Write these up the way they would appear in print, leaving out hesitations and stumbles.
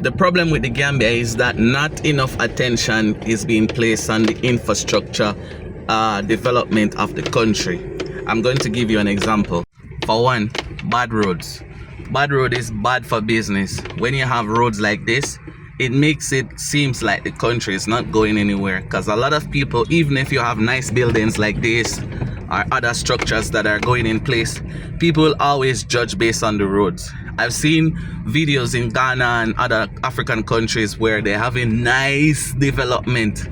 The problem with the Gambia is that not enough attention is being placed on the infrastructure development of the country. I'm going to give you an example. For one, bad roads. Bad road is bad for business. When you have roads like this, it makes it seems like the country is not going anywhere, because a lot of people, even if you have nice buildings like this or other structures that are going in place, people will always judge based on the roads. I've seen videos in Ghana and other African countries where they're having nice development,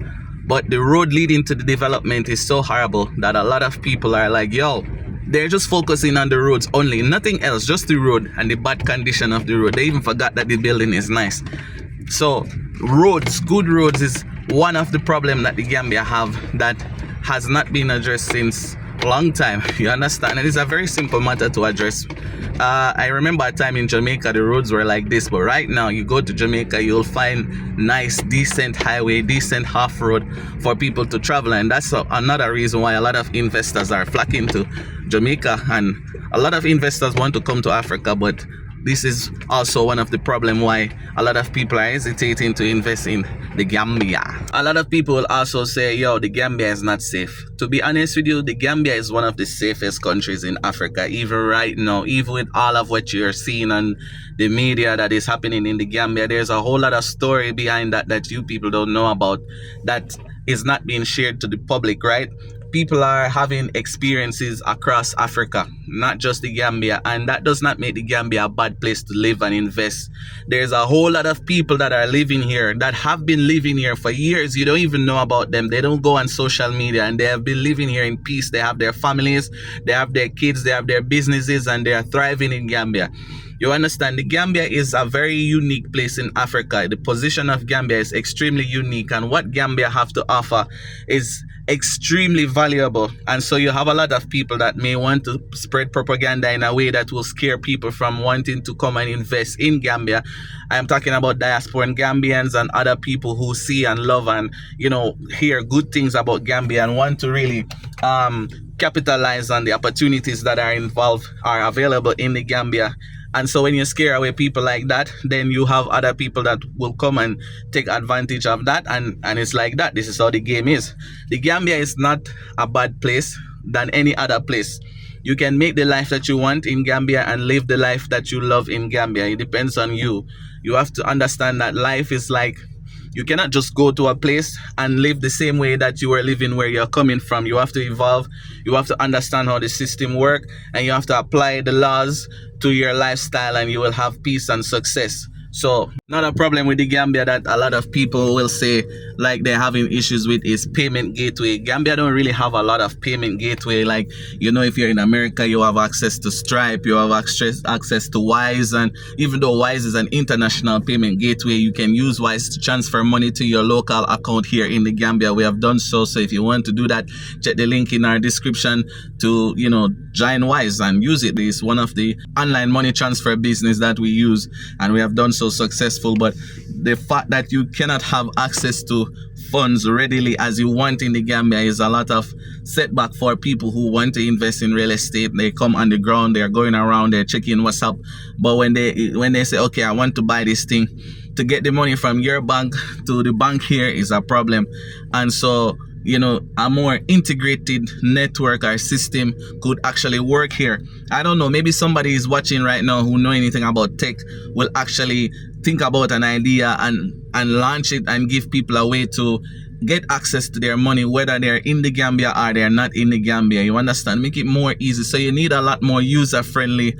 but the road leading to the development is so horrible that a lot of people are like, yo, they're just focusing on the roads only, nothing else, just the road and the bad condition of the road. They even forgot that the building is nice. So roads, good roads is one of the problems that the Gambia have that has not been addressed since a long time. You understand? And it's a very simple matter to address. I remember a time in Jamaica the roads were like this, but right now you go to Jamaica, you'll find nice, decent highway, decent half road for people to travel, and that's another reason why a lot of investors are flocking to Jamaica, and a lot of investors want to come to Africa, but this is also one of the problems why a lot of people are hesitating to invest in the Gambia. A lot of people will also say, yo, the Gambia is not safe. To be honest with you, the Gambia is one of the safest countries in Africa, even right now, even with all of what you're seeing on the media that is happening in the Gambia. There's a whole lot of story behind that you people don't know about, that is not being shared to the public, right? People are having experiences across Africa, not just the Gambia, and that does not make the Gambia a bad place to live and invest. There's a whole lot of people that are living here, that have been living here for years. You don't even know about them. They don't go on social media, and they have been living here in peace. They have their families, they have their kids, they have their businesses, and they are thriving in Gambia. You understand, the Gambia is a very unique place in Africa. The position of Gambia is extremely unique, and what Gambia have to offer is extremely valuable. And so you have a lot of people that may want to spread propaganda in a way that will scare people from wanting to come and invest in Gambia. I am talking about diasporan Gambians and other people who see and love and, you know, hear good things about Gambia and want to really capitalize on the opportunities that are involved, are available in the Gambia. And so when you scare away people like that, then you have other people that will come and take advantage of that. And it's like that. This is how the game is. The Gambia is not a bad place than any other place. You can make the life that you want in Gambia and live the life that you love in Gambia. It depends on you. You have to understand that life is like, you cannot just go to a place and live the same way that you were living where you're coming from. You have to evolve. You have to understand how the system works, and you have to apply the laws to your lifestyle, and you will have peace and success. So not a problem with the Gambia that a lot of people will say like they're having issues with is payment gateway. Gambia don't really have a lot of payment gateway. Like, you know, if you're in America, you have access to Stripe, you have access to Wise, and even though Wise is an international payment gateway, you can use Wise to transfer money to your local account here in the Gambia. We have done so. So if you want to do that, check the link in our description to, you know, join Wise and use it. It's one of the online money transfer business that we use, and we have done so successful. But the fact that you cannot have access to funds readily as you want in the Gambia is a lot of setback for people who want to invest in real estate. They come on the ground, they're going around, they're checking what's up, but when they say, okay, I want to buy this thing, to get the money from your bank to the bank here is a problem. And so, you know, a more integrated network or system could actually work here. I don't know, maybe somebody is watching right now who know anything about tech will actually think about an idea and launch it and give people a way to get access to their money, whether they're in the Gambia or they're not in the Gambia. You understand? Make it more easy. So you need a lot more user-friendly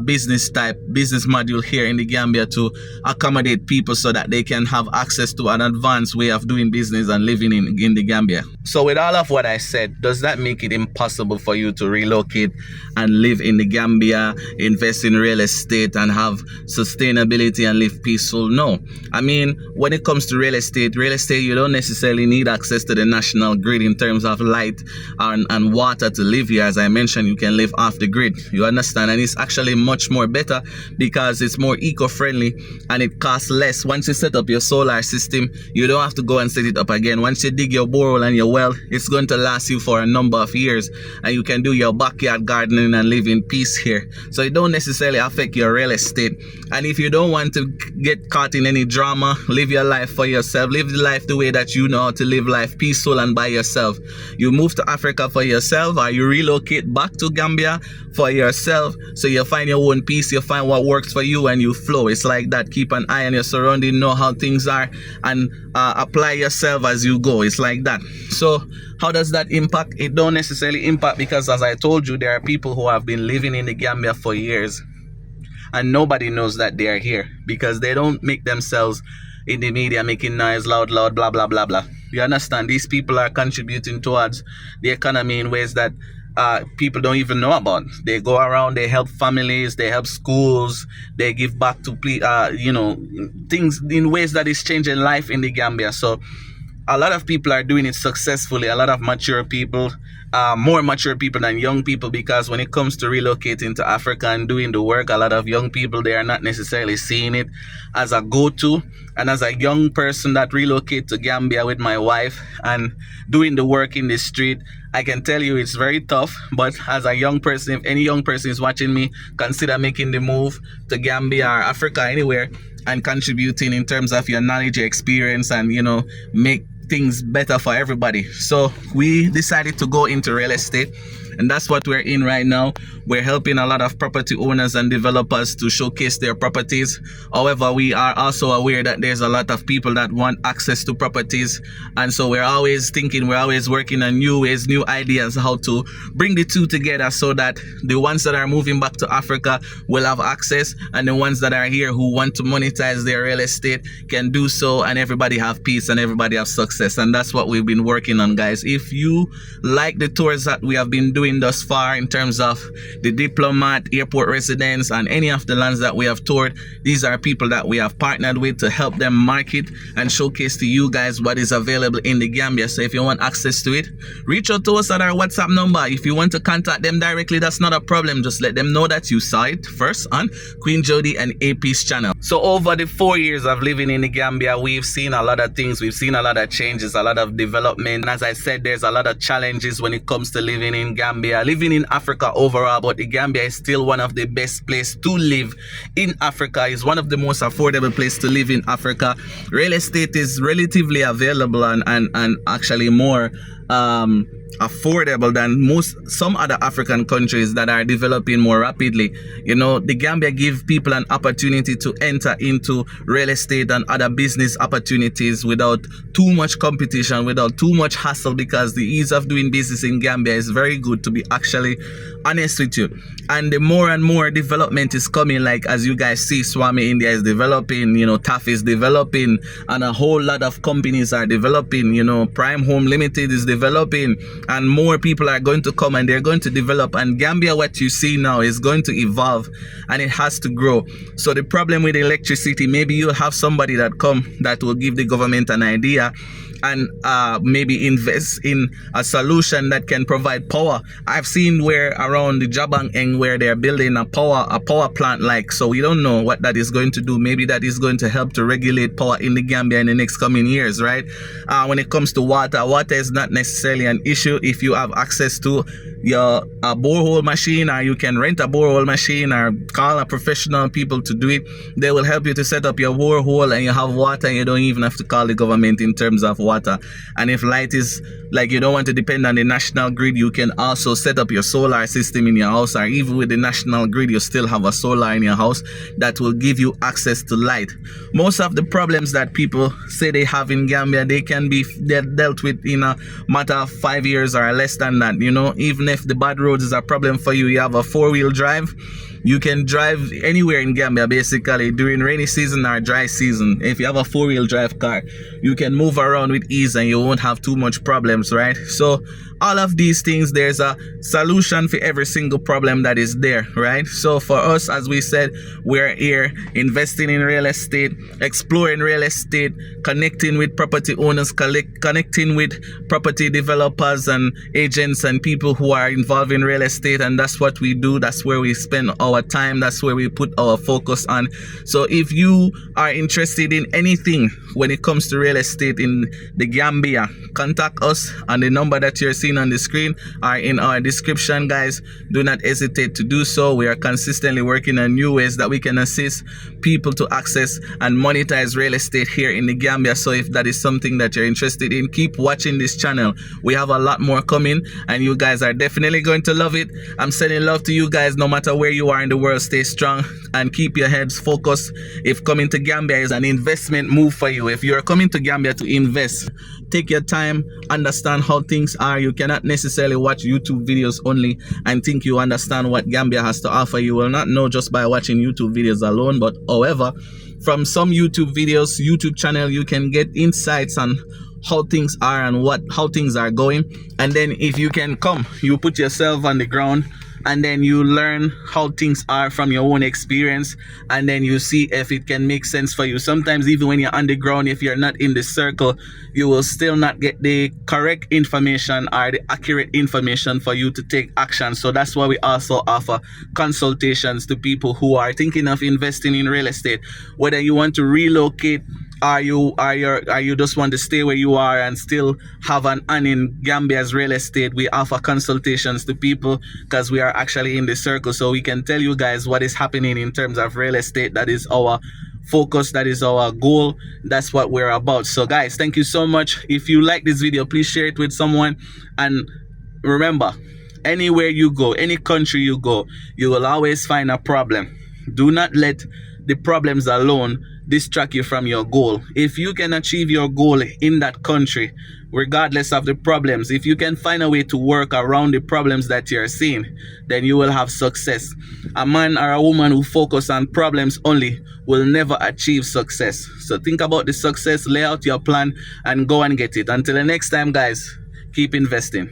business module here in the Gambia to accommodate people so that they can have access to an advanced way of doing business and living in the Gambia. So with all of what I said, does that make it impossible for you to relocate and live in the Gambia, invest in real estate and have sustainability and live peaceful? No. I mean, when it comes to real estate, you don't necessarily necessarily need access to the national grid in terms of light and water to live here. As I mentioned, you can live off the grid. You understand? And it's actually much more better because it's more eco-friendly and it costs less. Once you set up your solar system, you don't have to go and set it up again. Once you dig your borehole and your well, it's going to last you for a number of years, and you can do your backyard gardening and live in peace here. So it don't necessarily affect your real estate. And if you don't want to get caught in any drama, live your life for yourself, live the life the way that you know how to live life, peaceful and by yourself. You move to Africa for yourself, or you relocate back to Gambia for yourself, so you find your own peace, you find what works for you, and you flow. It's like that. Keep an eye on your surrounding, know how things are, and apply yourself as you go. It's like that. So how does that impact? It don't necessarily impact because, as I told you, there are people who have been living in the Gambia for years and nobody knows that they are here because they don't make themselves in the media making noise, loud, blah, blah, blah, blah. You understand? These people are contributing towards the economy in ways that people don't even know about. They go around, they help families, they help schools, they give back to things in ways that is changing life in the Gambia. So a lot of people are doing it successfully. A lot of mature people, more mature people than young people, because when it comes to relocating to Africa and doing the work, a lot of young people, they are not necessarily seeing it as a go-to. And as a young person that relocated to Gambia with my wife and doing the work in the street, I can tell you it's very tough. But as a young person, if any young person is watching me, consider making the move to Gambia or Africa, anywhere, and contributing in terms of your knowledge, your experience, and make things better for everybody. So we decided to go into real estate, and that's what we're in right now. We're helping a lot of property owners and developers to showcase their properties. However, we are also aware that there's a lot of people that want access to properties, and so we're always working on new ways, new ideas, how to bring the two together so that the ones that are moving back to Africa will have access, and the ones that are here who want to monetize their real estate can do so, and everybody have peace and everybody have success. And that's what we've been working on, guys. If you like the tours that we have been doing thus far in terms of the Diplomat, airport residence, and any of the lands that we have toured, these are people that we have partnered with to help them market and showcase to you guys what is available in the Gambia. So if you want access to it, reach out to us at our WhatsApp number. If you want to contact them directly, that's not a problem. Just let them know that you saw it first on Queen Jody and AP's channel. So over the 4 years of living in the Gambia, we've seen a lot of things. We've seen a lot of changes, a lot of development. And as I said, there's a lot of challenges when it comes to living in Gambia, living in Africa overall. But the Gambia is still one of the best places to live in Africa. It's one of the most affordable places to live in Africa. Real estate is relatively available and actually more affordable than some other African countries that are developing more rapidly. The Gambia give people an opportunity to enter into real estate and other business opportunities without too much competition, without too much hassle, because the ease of doing business in Gambia is very good, to be actually honest with you. And the more and more development is coming, like as you guys see, Swami India is developing, TAF is developing, and a whole lot of companies are developing. Prime Home Limited is developing, and more people are going to come and they're going to develop. And Gambia, what you see now, is going to evolve and it has to grow. So the problem with electricity, maybe you'll have somebody that come that will give the government an idea and maybe invest in a solution that can provide power. I've seen where around the Jabang where they're building a power plant, so we don't know what that is going to do. Maybe that is going to help to regulate power in the Gambia in the next coming years, right? When it comes to water is not necessarily an issue if you have access to your borehole machine, or you can rent a borehole machine or call a professional people to do it. They will help you to set up your borehole and you have water, and you don't even have to call the government in terms of water. And if light is you don't want to depend on the national grid, you can also set up your solar system in your house, or even with the national grid you still have a solar in your house that will give you access to light. Most of the problems that people say they have in Gambia, they're dealt with in a matter of 5 years or less than that. Even if the bad roads is a problem for you, you have a 4-wheel drive, You can drive anywhere in Gambia basically during rainy season or dry season. If you have a 4-wheel drive car, you can move around with ease and you won't have too much problems, right? So all of these things, there's a solution for every single problem that is there, right? So for us, as we said, we're here investing in real estate, exploring real estate, connecting with property owners, connecting with property developers and agents and people who are involved in real estate. And that's what we do. That's where we spend our time. That's where we put our focus on. So if you are interested in anything when it comes to real estate in the Gambia, contact us on the number that you're seeing on the screen or in our description, guys. Do not hesitate to do so. We are consistently working on new ways that we can assist people to access and monetize real estate here in the Gambia. So if that is something that you're interested in, keep watching this channel. We have a lot more coming and you guys are definitely going to love it. I'm sending love to you guys no matter where you are in the world. Stay strong and keep your heads focused. If coming to Gambia is an investment move for you, if you're coming to Gambia to invest, take your time, understand how things are. You cannot necessarily watch YouTube videos only and think you understand what Gambia has to offer. You will not know just by watching YouTube videos alone. But however, from some YouTube videos, YouTube channel, you can get insights on how things are and how things are going. And then if you can come, you put yourself on the ground and then you learn how things are from your own experience, and then you see if it can make sense for you. Sometimes even when you're on the ground, if you're not in the circle, you will still not get the correct information or the accurate information for you to take action. So that's why we also offer consultations to people who are thinking of investing in real estate, whether you want to relocate, are you just want to stay where you are and still have an in Gambia's real estate. We offer consultations to people because we are actually in the circle, so we can tell you guys what is happening in terms of real estate. That is our focus, that is our goal, that's what we're about. So guys, thank you so much. If you like this video, please share it with someone, and remember, anywhere you go, any country you go, you will always find a problem. Do not let the problems alone distract you from your goal. If you can achieve your goal in that country, regardless of the problems, if you can find a way to work around the problems that you're seeing, then you will have success. A man or a woman who focus on problems only will never achieve success. So think about the success, lay out your plan, and go and get it. Until the next time, guys, keep investing.